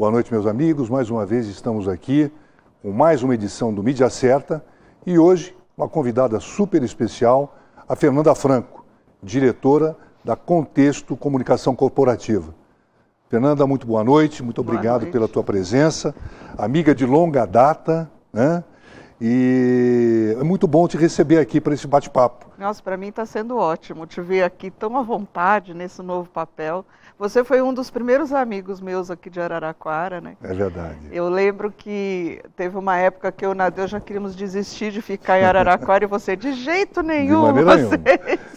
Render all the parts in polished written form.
Boa noite, meus amigos. Mais uma vez estamos aqui com mais uma edição do Mídia Certa e hoje uma convidada super especial, a Fernanda Franco, diretora da Contexto Comunicação Corporativa. Fernanda, muito boa noite, muito obrigado pela tua presença, amiga de longa data, né? E é muito bom te receber aqui para esse bate-papo. Nossa, para mim está sendo ótimo te ver aqui tão à vontade nesse novo papel. Você foi um dos primeiros amigos meus aqui de Araraquara, né? É verdade. Eu lembro que teve uma época que eu e o Nadeu já queríamos desistir de ficar em Araraquara e você, de jeito nenhum. De maneira nenhuma.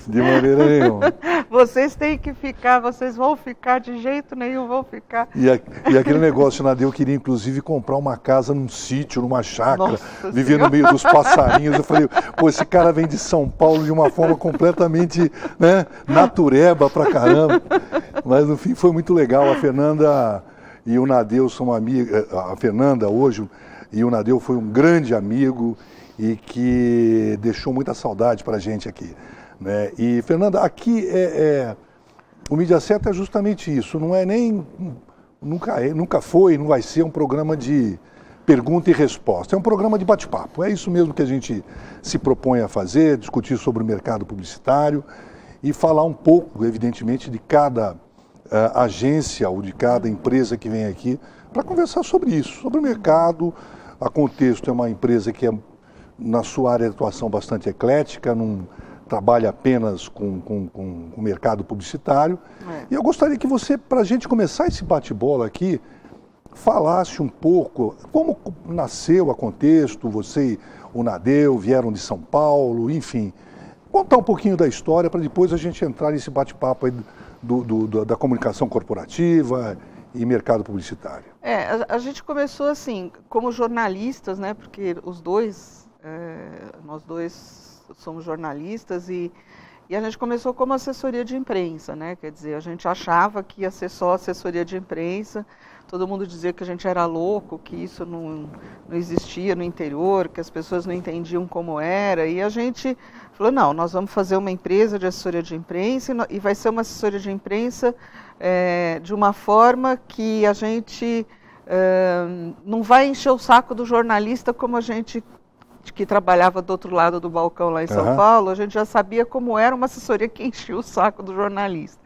De maneira nenhuma. Vocês têm que ficar, vocês vão ficar, de jeito nenhum vão ficar. E aquele negócio, Nadeu queria inclusive comprar uma casa num sítio, numa chácara, viver no meio dos passarinhos. Eu falei, pô, esse cara vem de São Paulo de uma forma completamente, né, natureba pra caramba. Mas no fim foi muito legal. A Fernanda e o Nadeu são amigos. A Fernanda hoje e o Nadeu foi um grande amigo e que deixou muita saudade pra gente aqui, né? E Fernanda, aqui o Mídia Certa é justamente isso. Não é nem nunca foi, não vai ser um programa de pergunta e resposta. É um programa de bate-papo. É isso mesmo que a gente se propõe a fazer, discutir sobre o mercado publicitário e falar um pouco, evidentemente, de cada agência ou de cada empresa que vem aqui para conversar sobre isso, sobre o mercado. A Contexto é uma empresa que é, na sua área de atuação, bastante eclética, não trabalha apenas com o mercado publicitário. E eu gostaria que você, para a gente começar esse bate-bola aqui, falasse um pouco como nasceu a Contexto, você e o Nadeu vieram de São Paulo, enfim. Contar um pouquinho da história para depois a gente entrar nesse bate-papo aí da comunicação corporativa e mercado publicitário. A gente começou assim, como jornalistas, né? Porque nós dois somos jornalistas e a gente começou como assessoria de imprensa, né? Quer dizer, a gente achava que ia ser só assessoria de imprensa. Todo mundo dizia que a gente era louco, que isso não existia no interior, que as pessoas não entendiam como era. E a gente falou, não, nós vamos fazer uma empresa de assessoria de imprensa e vai ser uma assessoria de imprensa de uma forma que a gente não vai encher o saco do jornalista como a gente que trabalhava do outro lado do balcão lá em São Paulo. A gente já sabia como era uma assessoria que enchia o saco do jornalista.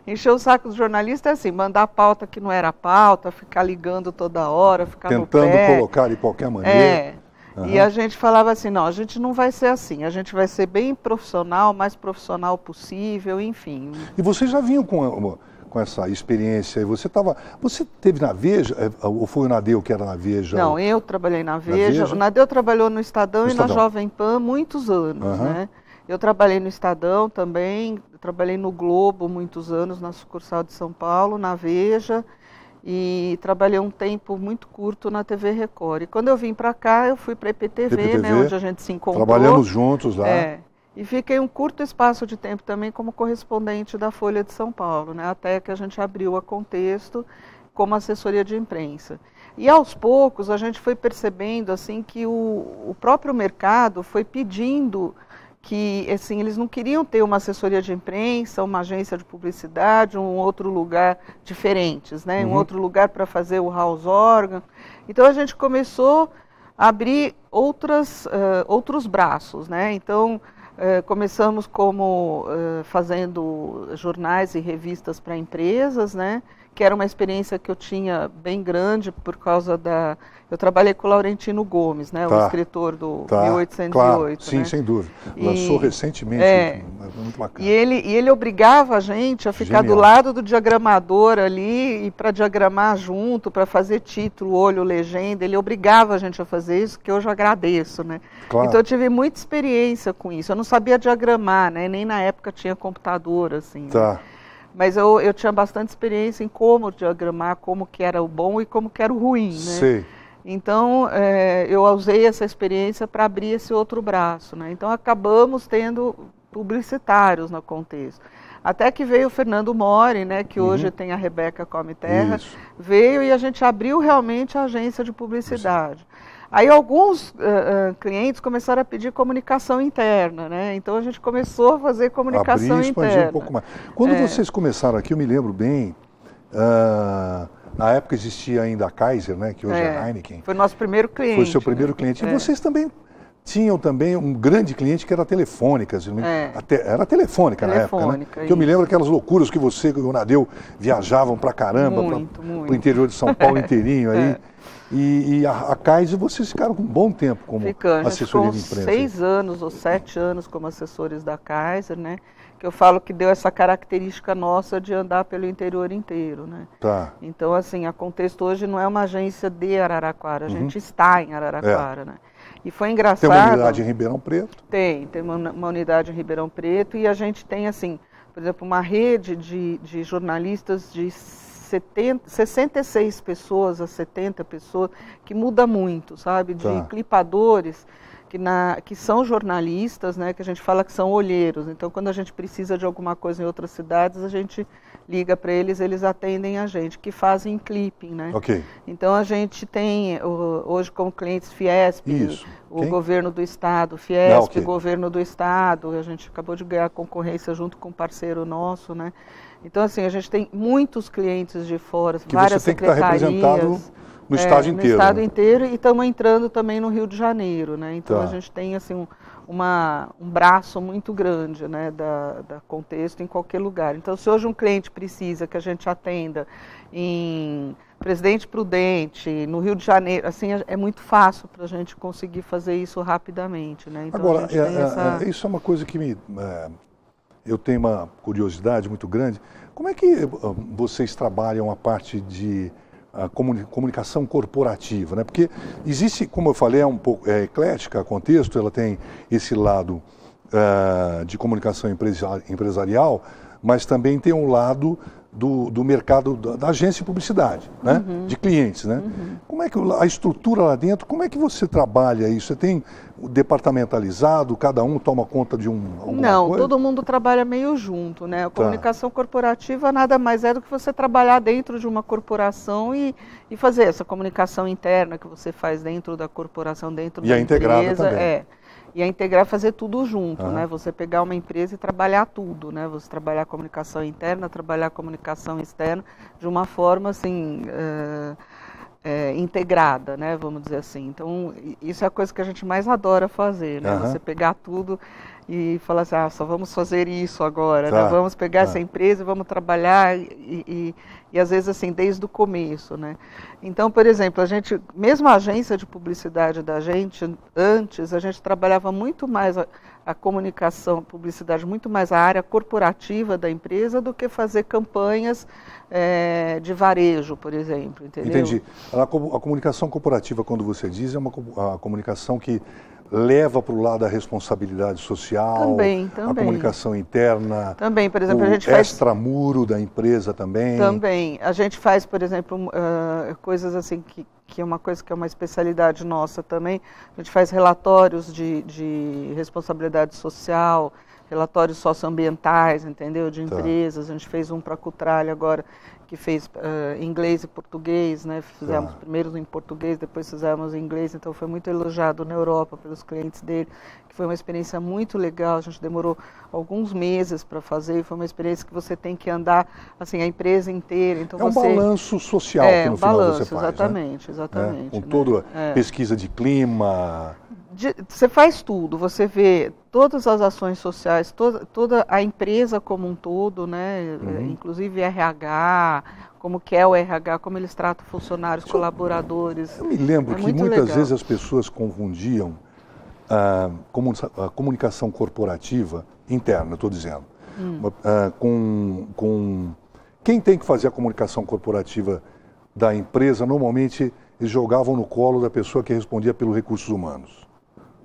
Encher o saco do jornalista é assim, mandar pauta que não era pauta, ficar ligando toda hora, ficar tentando no pé. Colocar de qualquer maneira. E a gente falava assim, não, a gente não vai ser assim, a gente vai ser bem profissional, mais profissional possível, enfim. E vocês já vinham com essa experiência? Você teve na Veja, ou foi o Nadeu que era na Veja? Não, eu trabalhei na Veja. O Nadeu trabalhou no Estadão e na Jovem Pan muitos anos, né? Eu trabalhei no Estadão também, trabalhei no Globo muitos anos, na sucursal de São Paulo, na Veja, e trabalhei um tempo muito curto na TV Record. E quando eu vim para cá, eu fui para a EPTV, né, onde a gente se encontrou. Trabalhamos juntos lá. E fiquei um curto espaço de tempo também como correspondente da Folha de São Paulo, né, até que a gente abriu a Contexto como assessoria de imprensa. E aos poucos a gente foi percebendo assim, que o próprio mercado foi pedindo que assim, eles não queriam ter uma assessoria de imprensa, uma agência de publicidade, um outro lugar diferentes, né? Um outro lugar para fazer o house organ. Então a gente começou a abrir outros braços, né? Então começamos como fazendo jornais e revistas para empresas, né? Que era uma experiência que eu tinha bem grande por causa da... Eu trabalhei com o Laurentino Gomes, né, o escritor do 1808. Claro. Sim, né? Sem dúvida. Lançou recentemente, muito bacana. E ele obrigava a gente a ficar do lado do diagramador ali e para diagramar junto, para fazer título, olho, legenda. Ele obrigava a gente a fazer isso, que hoje eu agradeço, né? Claro. Então eu tive muita experiência com isso. Eu não sabia diagramar, né? Nem na época tinha computador, assim. Né? Mas eu tinha bastante experiência em como diagramar, como que era o bom e como que era o ruim, né? Sei. Então, eu usei essa experiência para abrir esse outro braço, né? Então, acabamos tendo publicitários no Contexto. Até que veio o Fernando Mori, né, que hoje tem a Rebeca Come Terra, veio e a gente abriu realmente a agência de publicidade. Aí alguns clientes começaram a pedir comunicação interna, né? Então a gente começou a fazer comunicação interna. Um pouco mais. Quando vocês começaram aqui, eu me lembro bem Na época existia ainda a Kaiser, né, que hoje é Heineken. Foi o nosso primeiro cliente. Foi o seu primeiro cliente. E vocês também tinham também um grande cliente que era a Telefônica. Era a Telefônica na época, né? Que eu me lembro aquelas loucuras que você e o Nadeu viajavam pra caramba, pro interior de São Paulo inteirinho aí. E a Kaiser, vocês ficaram com um bom tempo como assessoria de imprensa. 6 anos ou 7 anos como assessores da Kaiser, né? Que eu falo que deu essa característica nossa de andar pelo interior inteiro, né? Tá. Então, assim, a Contexto hoje não é uma agência de Araraquara, a gente está em Araraquara, né? E foi engraçado... Tem uma unidade em Ribeirão Preto? Tem uma unidade em Ribeirão Preto e a gente tem, assim, por exemplo, uma rede de jornalistas de 66 pessoas a 70 pessoas, que muda muito, sabe? De clipadores... Que são jornalistas, né, que a gente fala que são olheiros. Então, quando a gente precisa de alguma coisa em outras cidades, a gente liga para eles, eles atendem a gente, que fazem clipping, né? Ok. Então, a gente tem hoje como clientes Fiesp, o governo do estado, Fiesp, governo do estado, a gente acabou de ganhar concorrência junto com um parceiro nosso, né? Então, assim, a gente tem muitos clientes de fora, várias secretarias. Que você tem que estar representado no estado inteiro. No estado inteiro, e estamos entrando também no Rio de Janeiro, né? Então a gente tem assim um braço muito grande, né, da Contexto em qualquer lugar. Então, se hoje um cliente precisa que a gente atenda em Presidente Prudente, no Rio de Janeiro, assim, é muito fácil para a gente conseguir fazer isso rapidamente, né? Então, agora, isso é uma coisa que eu tenho uma curiosidade muito grande. Como é que vocês trabalham a parte de a comunicação corporativa, né? Porque existe, como eu falei, é um pouco eclética a Contexto, ela tem esse lado de comunicação empresarial, mas também tem um lado do mercado da agência de publicidade, né? De clientes, né? Como é que a estrutura lá dentro, como é que você trabalha isso? Você tem departamentalizado, cada um toma conta de alguma coisa? Não, todo mundo trabalha meio junto, né? A comunicação corporativa nada mais é do que você trabalhar dentro de uma corporação e fazer essa comunicação interna que você faz dentro da corporação, dentro da empresa. E a integrada também. E a integrar, fazer tudo junto, né? Você pegar uma empresa e trabalhar tudo, né? Você trabalhar a comunicação interna, trabalhar a comunicação externa de uma forma, assim, integrada, né? Vamos dizer assim. Então, isso é a coisa que a gente mais adora fazer, né? Você pegar tudo e falar assim, só vamos fazer isso agora, né? Vamos pegar essa empresa e vamos trabalhar e às vezes assim, desde o começo, né? Então, por exemplo, mesmo a agência de publicidade da gente, antes, a gente trabalhava muito mais a comunicação, a publicidade, muito mais a área corporativa da empresa do que fazer campanhas de varejo, por exemplo, entendeu? Entendi. A comunicação corporativa, quando você diz, é a comunicação que leva para o lado da responsabilidade social, a comunicação interna, também, por exemplo, o a gente faz extramuro da empresa também. Também. A gente faz, por exemplo, coisas assim que é uma coisa que é uma especialidade nossa também. A gente faz relatórios de responsabilidade social, relatórios socioambientais, entendeu? De empresas. A gente fez um para a Cutralha agora, que fez inglês e português, né? Fizemos primeiro em português, depois fizemos em inglês, então foi muito elogiado na Europa pelos clientes dele, que foi uma experiência muito legal. A gente demorou alguns meses para fazer, e foi uma experiência que você tem que andar, assim, a empresa inteira. Então um balanço social que no final você faz, exatamente, né? Exatamente. Com toda pesquisa de clima... Você faz tudo, você vê todas as ações sociais, toda a empresa como um todo, né? Inclusive RH, como que é o RH, como eles tratam funcionários, colaboradores. Eu me lembro que muitas vezes as pessoas confundiam a comunicação corporativa interna, estou dizendo, com quem tem que fazer a comunicação corporativa da empresa. Normalmente eles jogavam no colo da pessoa que respondia pelos recursos humanos.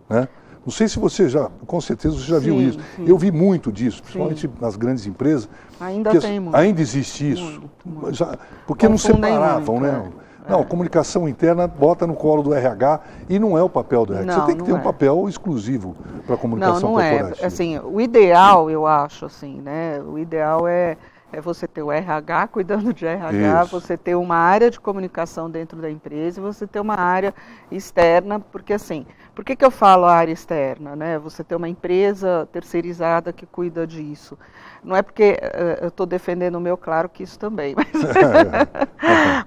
Né? Não sei se você com certeza você já viu isso. Eu vi muito disso, principalmente nas grandes empresas. Ainda existe isso. Muito. Porque não separavam, né? Não, comunicação interna bota no colo do RH e não é o papel do RH. Você tem que ter um papel exclusivo para a comunicação corporativa. Assim, o ideal, eu acho, assim, né? O ideal é É você ter o RH cuidando de RH, Isso. você ter uma área de comunicação dentro da empresa e você ter uma área externa, porque assim, por que eu falo área externa, né? Você ter uma empresa terceirizada que cuida disso. Não é porque eu estou defendendo o meu, claro que isso também,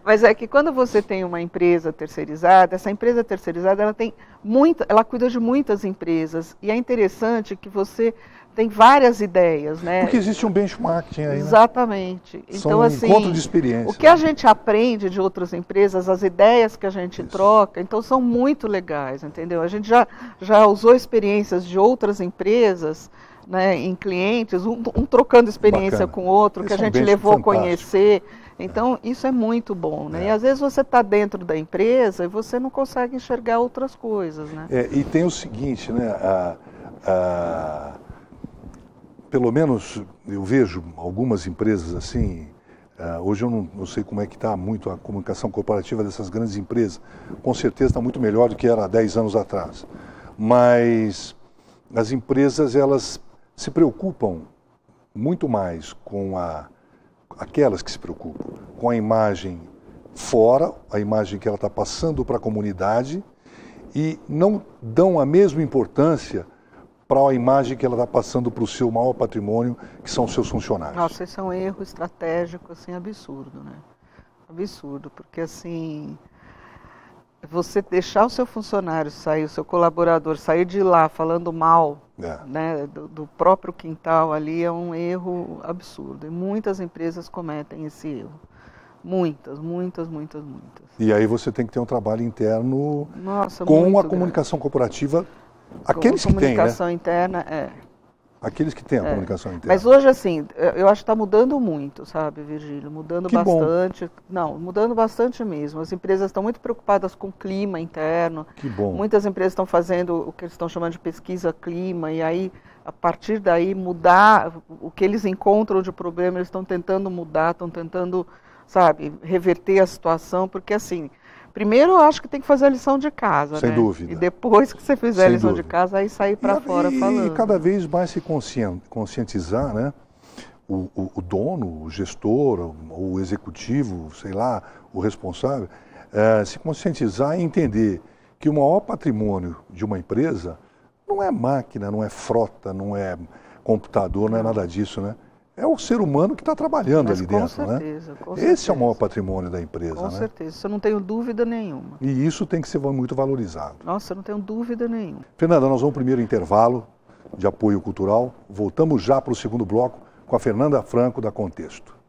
mas é que quando você tem uma empresa terceirizada, essa empresa terceirizada ela cuida de muitas empresas e é interessante que você tem várias ideias, né? Porque existe um benchmarking aí, né? Exatamente. Então, assim, encontro de experiência. O que a gente aprende de outras empresas, as ideias que a gente troca, então são muito legais, entendeu? A gente já usou experiências de outras empresas, né, em clientes, um trocando experiência com o outro, que a gente levou a conhecer. Então, isso é muito bom, né? E às vezes você está dentro da empresa e você não consegue enxergar outras coisas, né? E tem o seguinte, né? Pelo menos eu vejo algumas empresas assim, hoje eu não sei como é que está muito a comunicação corporativa dessas grandes empresas, com certeza está muito melhor do que era há 10 anos atrás, mas as empresas elas se preocupam muito mais com aquelas que se preocupam com a imagem fora, a imagem que ela está passando para a comunidade e não dão a mesma importância para a imagem que ela está passando para o seu maior patrimônio, que são os seus funcionários. Nossa, esse é um erro estratégico, assim, absurdo, né? Absurdo, porque assim, você deixar o seu funcionário sair, o seu colaborador sair de lá falando mal, né, do próprio quintal ali é um erro absurdo. E muitas empresas cometem esse erro. Muitas. E aí você tem que ter um trabalho interno Nossa, com a comunicação corporativa. Aqueles que têm, né? Comunicação interna, Aqueles que têm a comunicação interna. Mas hoje, assim, eu acho que está mudando muito, sabe, Virgílio? Mudando bastante. Bom. Não, mudando bastante mesmo. As empresas estão muito preocupadas com o clima interno. Que bom. Muitas empresas estão fazendo o que eles estão chamando de pesquisa clima, e aí, a partir daí, mudar o que eles encontram de problema, eles estão tentando mudar, estão tentando, sabe, reverter a situação, porque assim... Primeiro, eu acho que tem que fazer a lição de casa, Sem dúvida. E depois que você fizer a lição de casa, aí sair para fora falando. E cada vez mais se conscientizar, né? O dono, o gestor, o executivo, sei lá, o responsável, se conscientizar e entender que o maior patrimônio de uma empresa não é máquina, não é frota, não é computador, não é nada disso, né? É o ser humano que está trabalhando ali dentro, certeza, né? Com certeza. Esse é o maior patrimônio da empresa, Com certeza, isso eu não tenho dúvida nenhuma. E isso tem que ser muito valorizado. Nossa, eu não tenho dúvida nenhuma. Fernanda, nós vamos ao primeiro intervalo de apoio cultural. Voltamos já para o segundo bloco com a Fernanda Franco, da Contexto.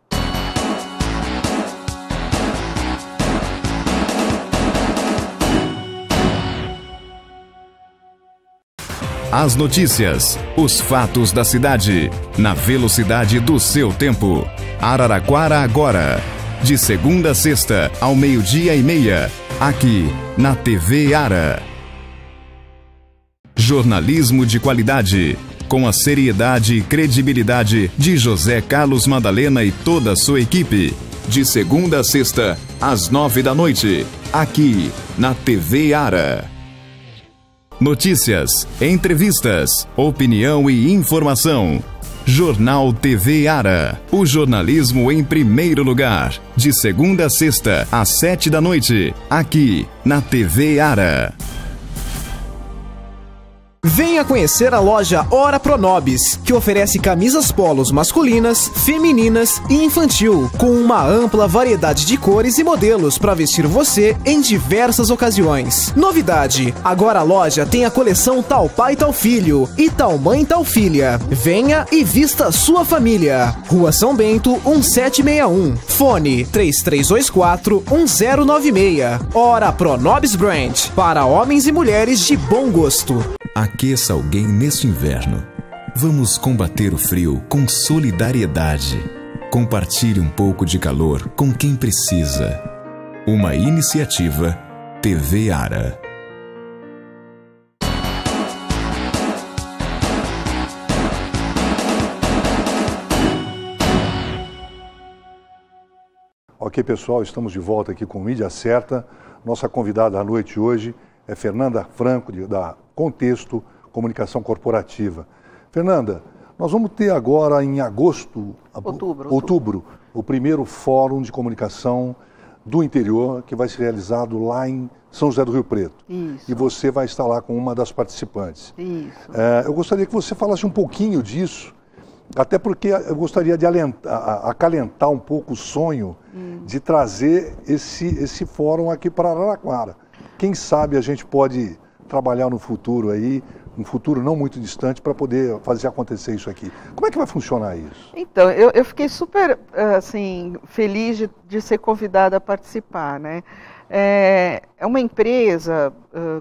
As notícias, os fatos da cidade, na velocidade do seu tempo. Araraquara agora, de segunda a sexta, ao 12:30, aqui na TV Ara. Jornalismo de qualidade, com a seriedade e credibilidade de José Carlos Madalena e toda a sua equipe. De segunda a sexta, às 21h, aqui na TV Ara. Notícias, entrevistas, opinião e informação. Jornal TV Ara. O jornalismo em primeiro lugar. De segunda a sexta, às 7h, aqui na TV Ara. Venha conhecer a loja Hora Pronobis, que oferece camisas polos masculinas, femininas e infantil, com uma ampla variedade de cores e modelos para vestir você em diversas ocasiões. Novidade, agora a loja tem a coleção Tal Pai Tal Filho e Tal Mãe Tal Filha. Venha e vista sua família. Rua São Bento, 1761. Fone 3324-1096. Hora Pronobis Brand, para homens e mulheres de bom gosto. Aqueça alguém neste inverno. Vamos combater o frio com solidariedade. Compartilhe um pouco de calor com quem precisa. Uma iniciativa TV Ara. Ok, pessoal, estamos de volta aqui com Mídia Certa. Nossa convidada à noite hoje é Fernanda Franco, da Contexto Comunicação Corporativa. Fernanda, Nós vamos ter agora em agosto, outubro, o primeiro fórum de comunicação do interior, que vai ser realizado lá em São José do Rio Preto. Isso. E você vai estar lá com uma das participantes. Isso. Eu gostaria que você falasse um pouquinho disso, até porque eu gostaria de acalentar um pouco o sonho de trazer esse fórum aqui para Araraquara. Quem sabe a gente pode trabalhar no futuro aí, um futuro não muito distante, para poder fazer acontecer isso aqui. Como é que vai funcionar isso? Então, eu fiquei super assim, feliz de ser convidada a participar, né? É uma empresa,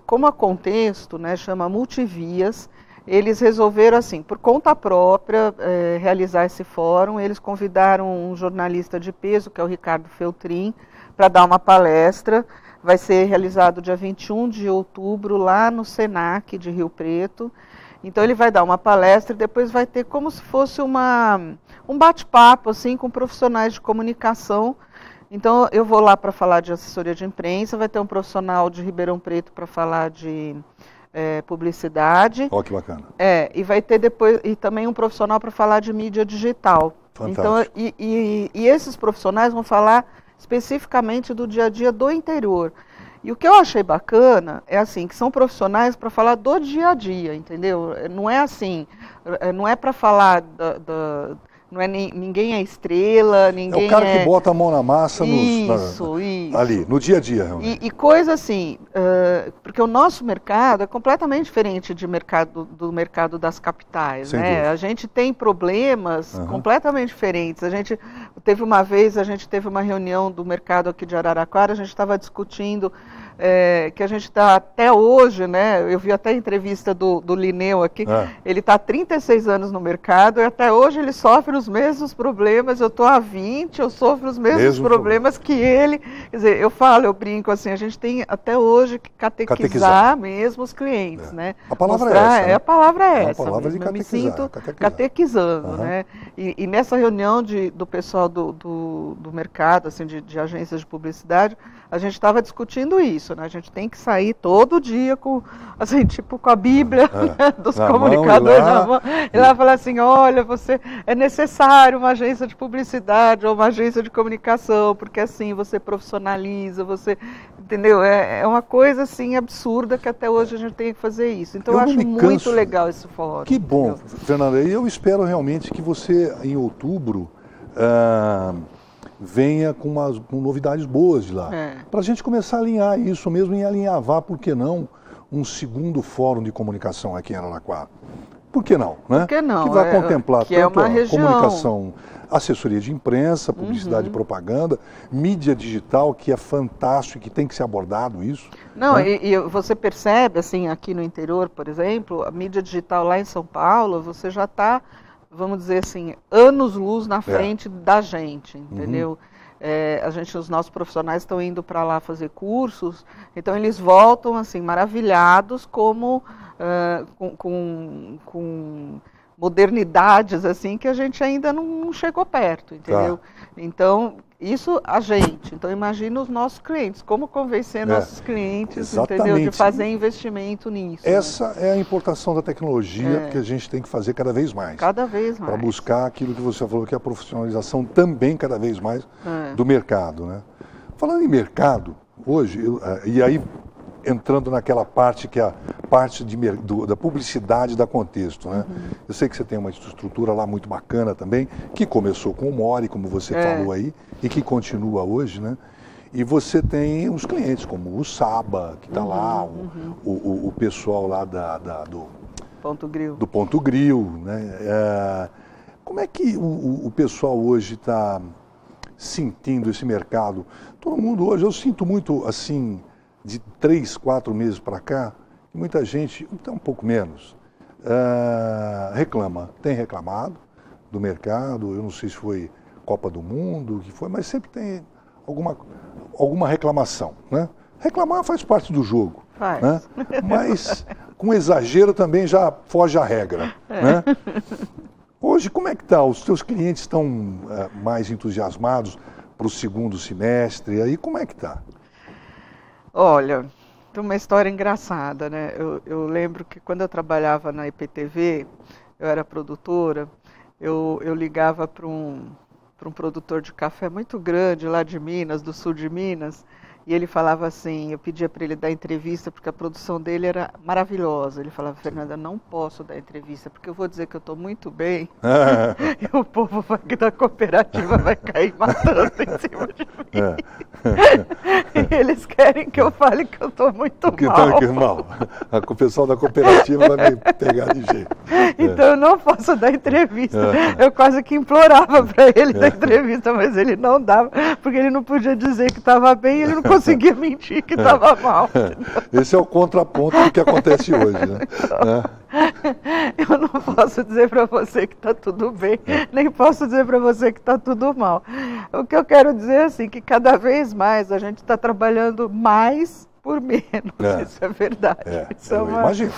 como a Contexto, né, chama Multivias. Eles resolveram, assim, por conta própria, realizar esse fórum. Eles convidaram um jornalista de peso, que é o Ricardo Feltrin, para dar uma palestra. Vai ser realizado dia 21 de outubro, lá no Senac de Rio Preto. Então ele vai dar uma palestra e depois vai ter como se fosse um bate-papo assim, com profissionais de comunicação. Então eu vou lá para falar de assessoria de imprensa, vai ter um profissional de Ribeirão Preto para falar de publicidade. Ó, que bacana. E vai ter depois também um profissional para falar de mídia digital. Fantástico. Então, e esses profissionais vão falar especificamente do dia a dia do interior. E o que eu achei bacana é assim, que são profissionais para falar do dia a dia, entendeu? Não é assim, não é para falar não é ninguém é estrela, ninguém é o cara que bota a mão na massa isso. ali, no dia a dia. Realmente. E coisa assim, porque o nosso mercado é completamente diferente do mercado das capitais, Sem né? dúvida. A gente tem problemas completamente diferentes. A gente teve uma reunião do mercado aqui de Araraquara, a gente estava discutindo que a gente está até hoje, né? Eu vi até a entrevista do Lineu aqui, ele está há 36 anos no mercado e até hoje ele sofre os mesmos problemas. Eu estou há 20, eu sofro os mesmos problemas que ele. Quer dizer, eu brinco assim, a gente tem até hoje que catequizar mesmo os clientes, né? A palavra mostrar, é essa. Né? A palavra é essa. A palavra de eu me catequizar, sinto catequizando, né? E nessa reunião do pessoal do mercado, assim, de agências de publicidade, a gente estava discutindo isso, né? A gente tem que sair todo dia com, assim, tipo, com a Bíblia dos comunicadores na mão. E lá falar assim, olha, é necessário uma agência de publicidade ou uma agência de comunicação, porque assim você profissionaliza, entendeu? É uma coisa assim absurda que até hoje a gente tem que fazer isso. Então eu acho muito legal esse fórum. Que bom, Fernanda. E eu espero realmente que você, em outubro, venha com novidades boas de lá. Para a gente começar a alinhar isso mesmo e alinhavar, por que não, um segundo fórum de comunicação aqui em Araraquara. Por que não? Né? Por que não? Que vai contemplar tanto a comunicação, assessoria de imprensa, publicidade e propaganda, mídia digital, que é fantástico e que tem que ser abordado isso. Não, né? e você percebe, assim, aqui no interior, por exemplo, a mídia digital lá em São Paulo, você já está, vamos dizer assim, anos-luz na frente da gente, entendeu? Os nossos profissionais estão indo para lá fazer cursos, então eles voltam assim maravilhados com modernidades assim que a gente ainda não chegou perto, entendeu? Tá. Então isso então imagina os nossos clientes, como convencer nossos clientes, entendeu? De fazer investimento nisso. Essa é a importação da tecnologia que a gente tem que fazer cada vez mais. Cada vez mais. Para buscar aquilo que você falou, que é a profissionalização também cada vez mais do mercado, né? Falando em mercado, hoje, e aí entrando naquela parte que é a parte da publicidade da Contexto, né? Eu sei que você tem uma estrutura lá muito bacana também, que começou com o Mori, como você falou aí, e que continua hoje, né? E você tem os clientes, como o Saba, que está lá, o pessoal lá do Ponto Grill. Do Ponto Grill, né? Como é que o pessoal hoje está sentindo esse mercado? Todo mundo hoje, eu sinto muito assim, de 3, 4 meses para cá, muita gente, até um pouco menos, tem reclamado do mercado. Eu não sei se foi Copa do Mundo, o que foi, mas sempre tem alguma reclamação, né? Reclamar faz parte do jogo, né? Mas com exagero também já foge a regra, né? Hoje, como é que está? Os teus clientes estão mais entusiasmados para o segundo semestre? Aí, como é que está? Olha, tem uma história engraçada, né? Eu lembro que quando eu trabalhava na IPTV, eu era produtora, eu ligava para um produtor de café muito grande lá de Minas, do sul de Minas, e ele falava assim, eu pedia para ele dar entrevista porque a produção dele era maravilhosa. Ele falava, Fernanda, não posso dar entrevista porque eu vou dizer que eu estou muito bem e o povo da cooperativa vai cair matando em cima de mim. E eles querem que eu fale que eu estou muito mal. O pessoal da cooperativa vai me pegar de jeito. Então eu não posso dar entrevista. Eu quase que implorava para ele dar entrevista, mas ele não dava, porque ele não podia dizer que estava bem e ele não conseguia mentir que estava mal. Esse é o contraponto do que acontece hoje, né? Eu não posso dizer para você que está tudo bem, nem posso dizer para você que está tudo mal. O que eu quero dizer é assim, que cada vez mais a gente está trabalhando mais por menos, isso é verdade. Imagino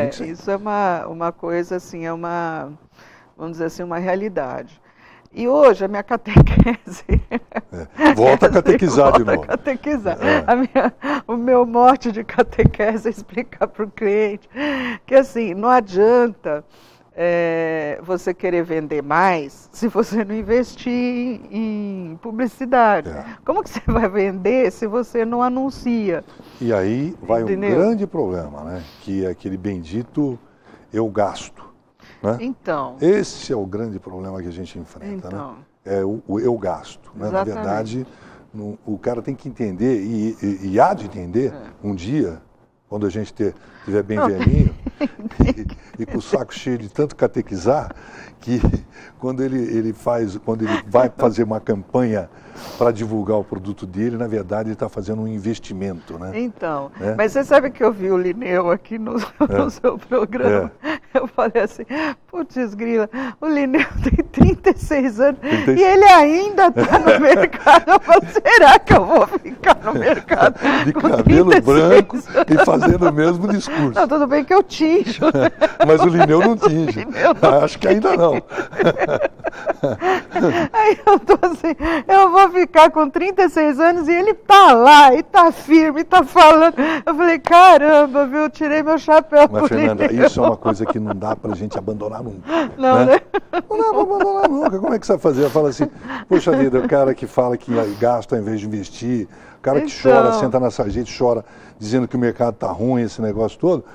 que sim. Isso é uma coisa assim, vamos dizer assim, uma realidade. E hoje a minha catequese... Volta a catequizar de novo. O meu mote de catequese é explicar para o cliente que assim, não adianta você querer vender mais se você não investir em publicidade. Como que você vai vender se você não anuncia? E aí vai um grande problema, né? Que é aquele bendito eu gasto. Né? Então, esse é o grande problema que a gente enfrenta, né? É o eu gasto. Né? Na verdade, o cara tem que entender, e há de entender, um dia, quando a gente estiver bem velhinho e com o saco cheio de tanto catequizar, que quando ele vai fazer uma campanha para divulgar o produto dele, na verdade ele está fazendo um investimento, né? Então, mas você sabe que eu vi o Linneu aqui no seu programa, eu falei assim, putz grila, o Linneu tem 36 anos e ele ainda está no mercado, eu falei, será que eu vou ficar no mercado de cabelo branco e fazendo o mesmo discurso? Não, tudo bem que eu tinjo. Mas o Linneu não tinge. Acho que ainda não. Aí eu tô assim, eu vou ficar com 36 anos e ele tá lá, e tá firme, e tá falando. Eu falei, caramba, viu, eu tirei meu chapéu. Mas, Fernanda, isso é uma coisa que não dá pra gente abandonar nunca. Não, né? Não dá pra abandonar nunca. Como é que você vai fazer? Fala assim, poxa vida, o cara que fala que gasta ao invés de investir, o cara que chora, senta na sarjeta e chora, dizendo que o mercado tá ruim, esse negócio todo.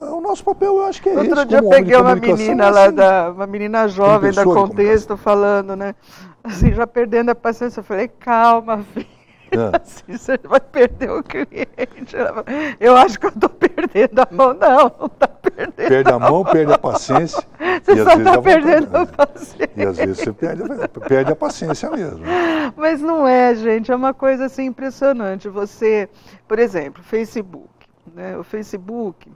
O nosso papel, eu acho que é esse. Outro dia eu peguei uma menina lá, uma menina jovem da Contexto falando, né? Assim, já perdendo a paciência. Eu falei, calma, filha. Assim, você vai perder o cliente. Ela falou, eu acho que eu estou perdendo a mão. Não está perdendo. Perde a mão, perde a paciência. Você só está perdendo a paciência. E às vezes você perde a paciência mesmo. Mas não é, gente. É uma coisa assim impressionante. Você, por exemplo, Facebook. Né? O Facebook...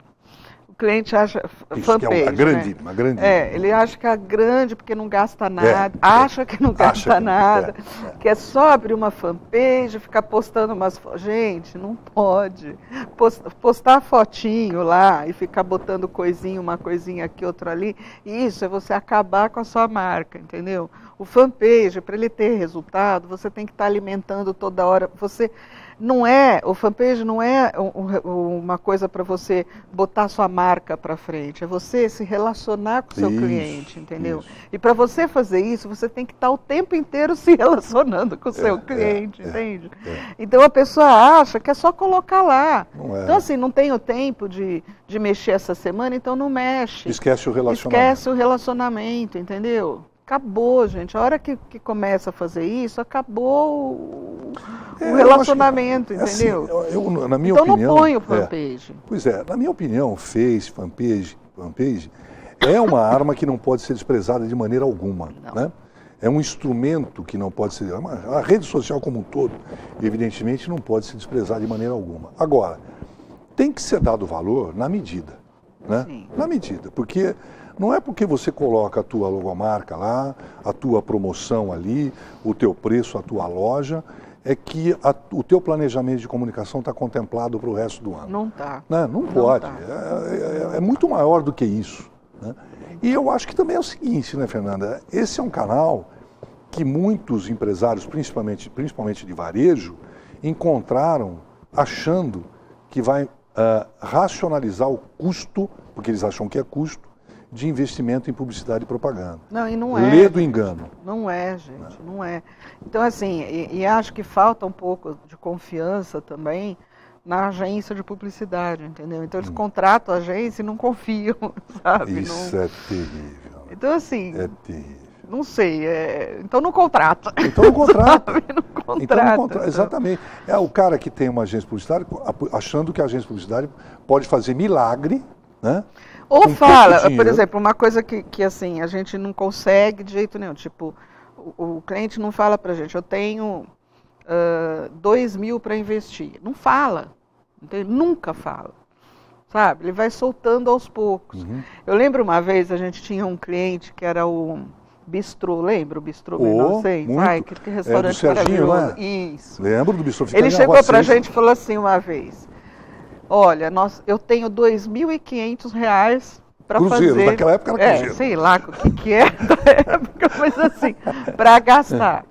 O cliente acha fanpage, uma grande. Ele acha que é grande porque não gasta nada, acha que não gasta nada, que é só abrir uma fanpage, ficar postando umas... Gente, não pode. Postar fotinho lá e ficar botando coisinha, uma coisinha aqui, outra ali, isso é você acabar com a sua marca, entendeu? O fanpage, para ele ter resultado, você tem que estar alimentando toda hora, o fanpage não é uma coisa para você botar sua marca para frente, é você se relacionar com o seu cliente, entendeu? E para você fazer isso, você tem que estar o tempo inteiro se relacionando com o seu cliente, entende? Então a pessoa acha que é só colocar lá. Então assim, não tenho tempo de mexer essa semana, então não mexe. Esquece o relacionamento. Esquece o relacionamento, entendeu? Acabou, gente. A hora que começa a fazer isso, acabou o relacionamento, entendeu? Assim, na minha então opinião, não põe o fanpage. Pois é, na minha opinião, fanpage é uma arma que não pode ser desprezada de maneira alguma. Né? É um instrumento que não pode ser... A rede social como um todo, evidentemente, não pode ser desprezada de maneira alguma. Agora, tem que ser dado valor na medida. Né? Na medida, porque... Não é porque você coloca a tua logomarca lá, a tua promoção ali, o teu preço, a tua loja, é que o teu planejamento de comunicação está contemplado para o resto do ano. Não está. Né? Não pode. É muito maior do que isso. Né? E eu acho que também é o seguinte, né, Fernanda? Esse é um canal que muitos empresários, principalmente de varejo, encontraram achando que vai racionalizar o custo, porque eles acham que é custo, de investimento em publicidade e propaganda. Não, e não é. Lê do engano. Não é, gente, não é. Então, assim, e acho que falta um pouco de confiança também na agência de publicidade, entendeu? Então, eles contratam a agência e não confiam, sabe? Isso é terrível. Então, assim... É terrível. Não sei, então não contrata. Então não contrata. Não contrata. Então não contrata. Exatamente. É o cara que tem uma agência publicitária achando que a agência publicitária pode fazer milagre, né? Ou fala, por exemplo, uma coisa que assim, a gente não consegue de jeito nenhum. Tipo, o cliente não fala pra gente, eu tenho 2.000 para investir. Não fala. Entende? Nunca fala. Sabe? Ele vai soltando aos poucos. Uhum. Eu lembro uma vez, a gente tinha um cliente que era o Bistrô, lembra o Bistrô 1906? Ai, que restaurante do Serginho, maravilhoso. Né? Isso. Lembro do Bistrô. Ele chegou pra gente e falou assim uma vez, olha, eu tenho R$2.500 para fazer... Naquela época era cruzeiro. Sei lá o que é da época, mas assim, para gastar.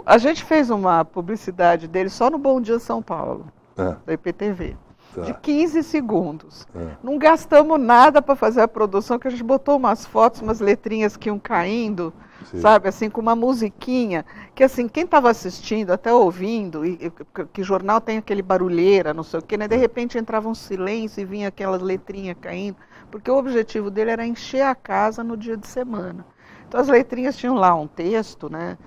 A gente fez uma publicidade dele só no Bom Dia São Paulo, da IPTV. De 15 segundos. Não gastamos nada para fazer a produção, que a gente botou umas fotos, umas letrinhas que iam caindo, sabe, assim, com uma musiquinha, que assim, quem estava assistindo, até ouvindo, que jornal tem aquele barulheira, não sei o quê, né? De repente entrava um silêncio e vinha aquelas letrinhas caindo, porque o objetivo dele era encher a casa no dia de semana. Então as letrinhas tinham lá um texto, né?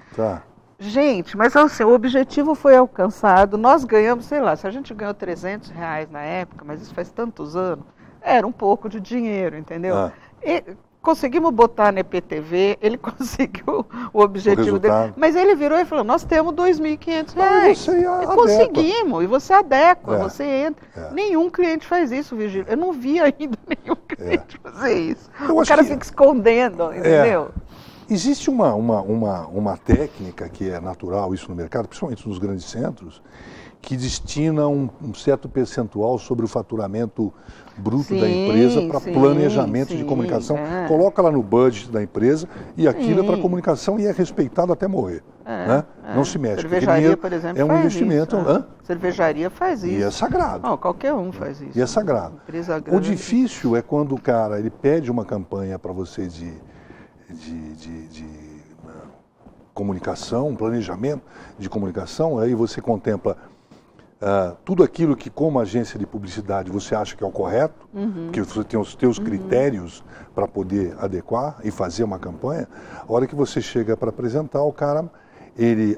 Gente, mas assim, o objetivo foi alcançado, nós ganhamos, sei lá, se a gente ganhou R$300 na época, mas isso faz tantos anos, era um pouco de dinheiro, entendeu? E conseguimos botar na EPTV, ele conseguiu o objetivo dele, mas ele virou e falou, nós temos R$2.500. Conseguimos, e você adequa, você entra. Nenhum cliente faz isso, Virgílio. Eu não vi ainda nenhum cliente fazer isso. O cara fica escondendo, entendeu? Existe uma técnica que é natural, isso no mercado, principalmente nos grandes centros, que destina um certo percentual sobre o faturamento bruto da empresa para planejamento de comunicação. Coloca lá no budget da empresa e aquilo é para comunicação e é respeitado até morrer. Né? Não se mexe. Cervejaria, por exemplo, é um investimento. Cervejaria faz isso. E é sagrado. Não, qualquer um faz isso. E é sagrado. O difícil é quando o cara ele pede uma campanha para você de comunicação, um planejamento de comunicação, aí você contempla tudo aquilo que, como agência de publicidade, você acha que é o correto, que você tem os teus critérios para poder adequar e fazer uma campanha. A hora que você chega para apresentar, o cara, ele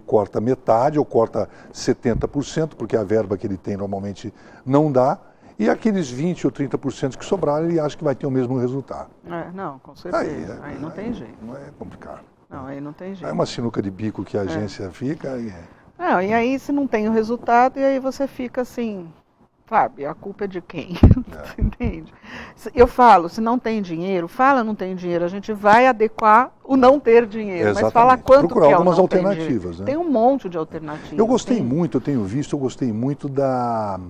corta metade ou corta 70%, porque a verba que ele tem normalmente não dá, e aqueles 20% ou 30% que sobraram, ele acha que vai ter o mesmo resultado. Não, com certeza. Aí não tem jeito. Não é complicado. Não, aí não tem jeito. É uma sinuca de bico que a agência fica. Não, e aí se não tem o resultado, e aí você fica assim, sabe, a culpa é de quem? Você entende? Eu falo, se não tem dinheiro, não tem dinheiro, a gente vai adequar o não ter dinheiro. Exatamente. Mas fala quanto procurar que é algumas alternativas. Tem um monte de alternativas. Eu gostei muito, eu gostei muito da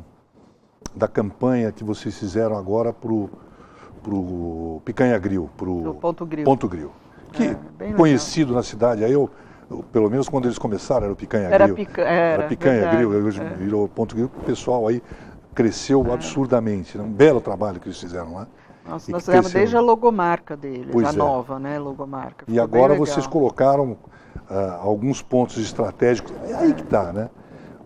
campanha que vocês fizeram agora pro Picanha Grill, pro Ponto Grill. Ponto Grill. Que conhecido na cidade, aí eu, pelo menos quando eles começaram, era o Picanha Grill. Era Picanha Grill, hoje virou Ponto Grill, o pessoal aí cresceu absurdamente. Um belo trabalho que eles fizeram lá. Nossa, nós fizemos desde a logomarca deles, nova, né, logomarca. E agora vocês colocaram alguns pontos estratégicos, é aí que está, né?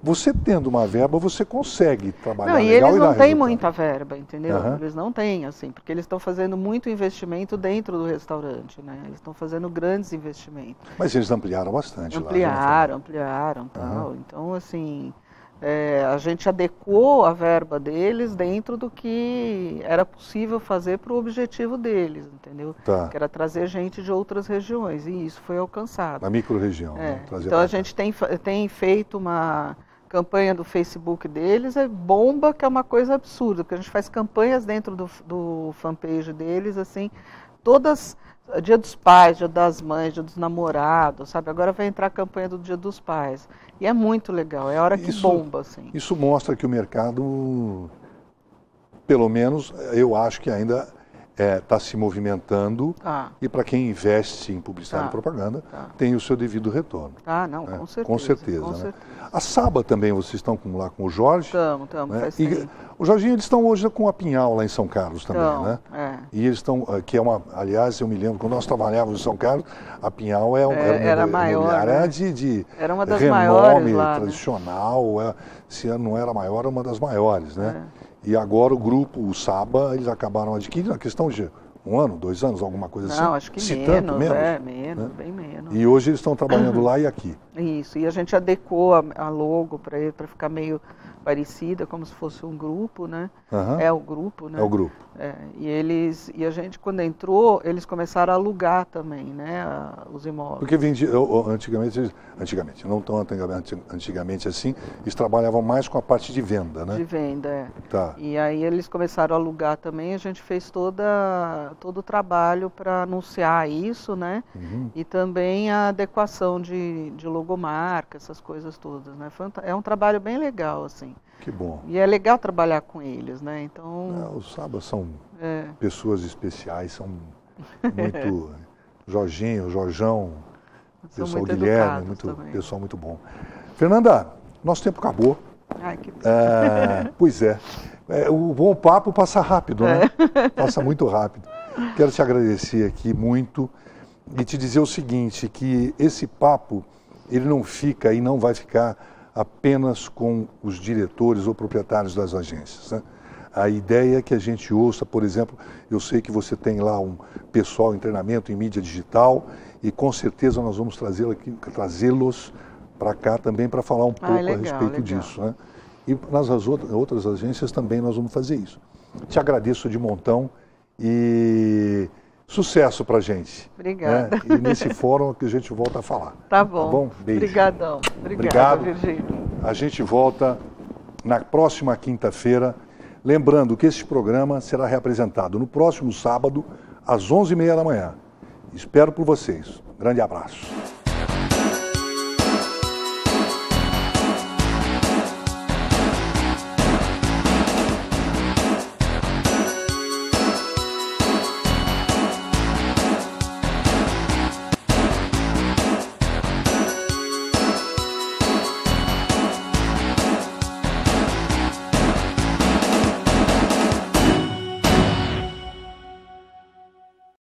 Você tendo uma verba, você consegue trabalhar legal e dar resultado. Eles não têm muita verba, entendeu? Eles não têm, assim, porque eles estão fazendo muito investimento dentro do restaurante, né? Eles estão fazendo grandes investimentos. Mas eles ampliaram bastante ampliaram, tal. Então, assim, a gente adequou a verba deles dentro do que era possível fazer para o objetivo deles, entendeu? Que era trazer gente de outras regiões, e isso foi alcançado. Na micro-região, né? Então a gente tem feito uma campanha do Facebook deles, bomba, que é uma coisa absurda, porque a gente faz campanhas dentro do fanpage deles, assim, todas, Dia dos Pais, Dia das Mães, Dia dos Namorados, sabe? Agora vai entrar a campanha do Dia dos Pais. E é muito legal, é a hora que bomba, assim. Isso mostra que o mercado, pelo menos, eu acho que ainda está se movimentando, e para quem investe em publicidade e propaganda, tem o seu devido retorno. Não, com certeza. Com certeza, né? A Saba também, vocês estão lá com o Jorge? Estamos, né? E o Jorginho, eles estão hoje com a Pinhal lá em São Carlos também, né? E eles estão, que é uma, aliás, eu me lembro, quando nós trabalhávamos em São Carlos, a Pinhal era uma imobiliária, né? de era uma das renome maiores lá, tradicional, né? Se não era maior, era uma das maiores, né? E agora o grupo, o Saba, eles acabaram adquirindo, a questão de 1 ano, 2 anos, alguma coisa assim. Não, acho que menos, menos, né? Bem menos. E hoje eles estão trabalhando lá e aqui. Isso, e a gente adequou a logo para ficar meio parecida, como se fosse um grupo, né? É o grupo, né? É o grupo. E a gente, quando entrou, eles começaram a alugar também, né? Os imóveis. Porque vendia, antigamente, não tão antigamente assim, eles trabalhavam mais com a parte de venda, né? De venda, Tá. E aí eles começaram a alugar também, a gente fez todo o trabalho para anunciar isso, né? E também a adequação de logomarca, essas coisas todas, né? É um trabalho bem legal, assim. Que bom. E é legal trabalhar com eles, né? Então... Os Sabas são pessoas especiais, são muito... Jorjão, pessoal Guilherme, pessoal muito bom. Fernanda, nosso tempo acabou. Ai, que bom. Pois é. O bom papo passa rápido, né? Passa muito rápido. Quero te agradecer aqui muito e te dizer o seguinte, que esse papo, ele não fica e não vai ficar apenas com os diretores ou proprietários das agências, né? A ideia é que a gente ouça, por exemplo, eu sei que você tem lá um pessoal em treinamento em mídia digital e com certeza nós vamos trazê-los para cá também para falar um pouco a respeito disso, né? E nas outras agências também nós vamos fazer isso. Te agradeço de montão e sucesso para a gente. Obrigada. Né? E nesse fórum que a gente volta a falar. Tá bom. Tá bom? Beijo. Obrigadão. Obrigado, Virgílio. A gente volta na próxima quinta-feira. Lembrando que este programa será reapresentado no próximo sábado, às 11h30 da manhã. Espero por vocês. Grande abraço.